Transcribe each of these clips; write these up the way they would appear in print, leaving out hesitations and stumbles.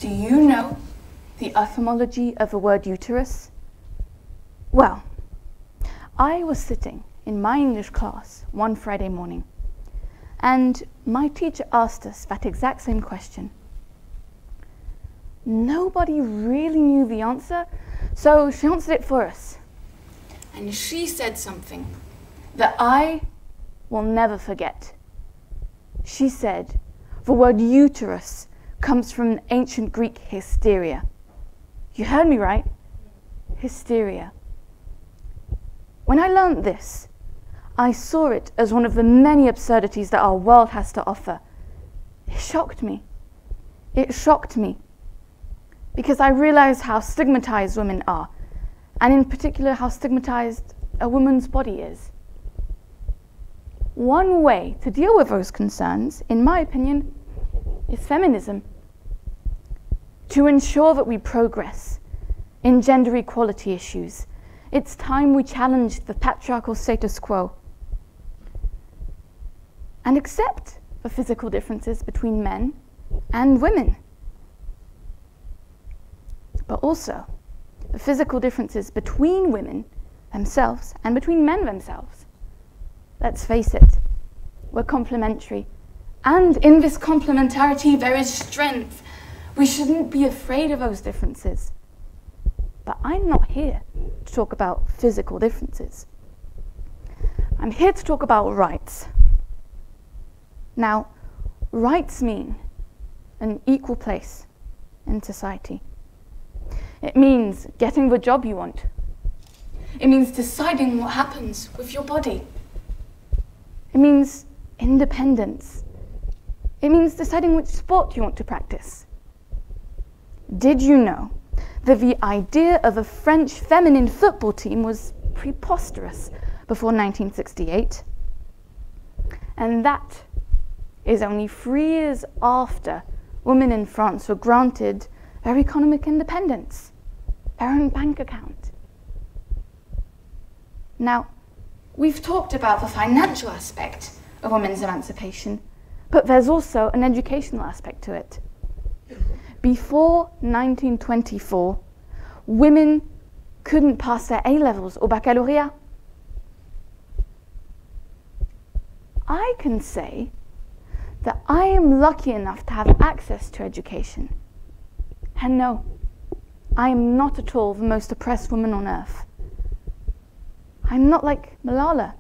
Do you know the etymology of the word uterus? Well, I was sitting in my English class one Friday morning, and my teacher asked us that exact same question. Nobody really knew the answer, so she answered it for us. And she said something that I will never forget. She said the word uterus comes from ancient Greek hysteria. You heard me right? Hysteria. When I learned this, I saw it as one of the many absurdities that our world has to offer. It shocked me. It shocked me because I realized how stigmatized women are, and in particular how stigmatized a woman's body is. One way to deal with those concerns, in my opinion, is feminism. To ensure that we progress in gender equality issues, it's time we challenge the patriarchal status quo and accept the physical differences between men and women, but also the physical differences between women themselves and between men themselves. Let's face it, we're complementary, and in this complementarity there is strength. We shouldn't be afraid of those differences. But I'm not here to talk about physical differences. I'm here to talk about rights. Now, rights mean an equal place in society. It means getting the job you want. It means deciding what happens with your body. It means independence. It means deciding which sport you want to practice. Did you know that the idea of a French feminine football team was preposterous before 1968? And that is only 3 years after women in France were granted their economic independence, their own bank account. Now, we've talked about the financial aspect of women's emancipation, but there's also an educational aspect to it. Before 1924, women couldn't pass their A-levels or baccalaureate. I can say that I am lucky enough to have access to education. And no, I am not at all the most oppressed woman on earth. I'm not like Malala,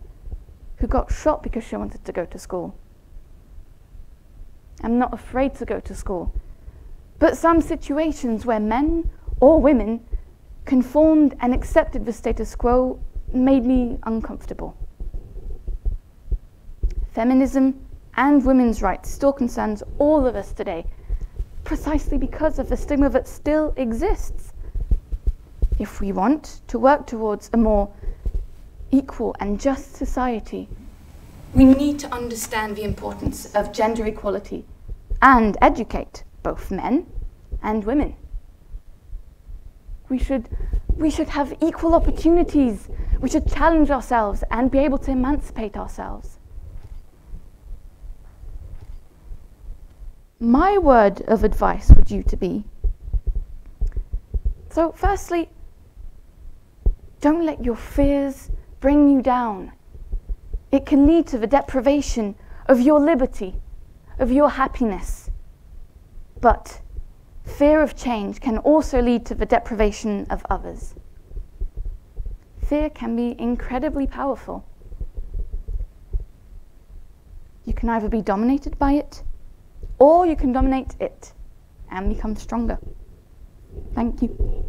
who got shot because she wanted to go to school. I'm not afraid to go to school. But some situations where men or women conformed and accepted the status quo made me uncomfortable. Feminism and women's rights still concerns all of us today, precisely because of the stigma that still exists. If we want to work towards a more equal and just society, we need to understand the importance of gender equality and educate both men and women. We should have equal opportunities. We should challenge ourselves and be able to emancipate ourselves. My word of advice would you to be, so firstly, don't let your fears bring you down. It can lead to the deprivation of your liberty, of your happiness. But fear of change can also lead to the deprivation of others. Fear can be incredibly powerful. You can either be dominated by it, or you can dominate it and become stronger. Thank you.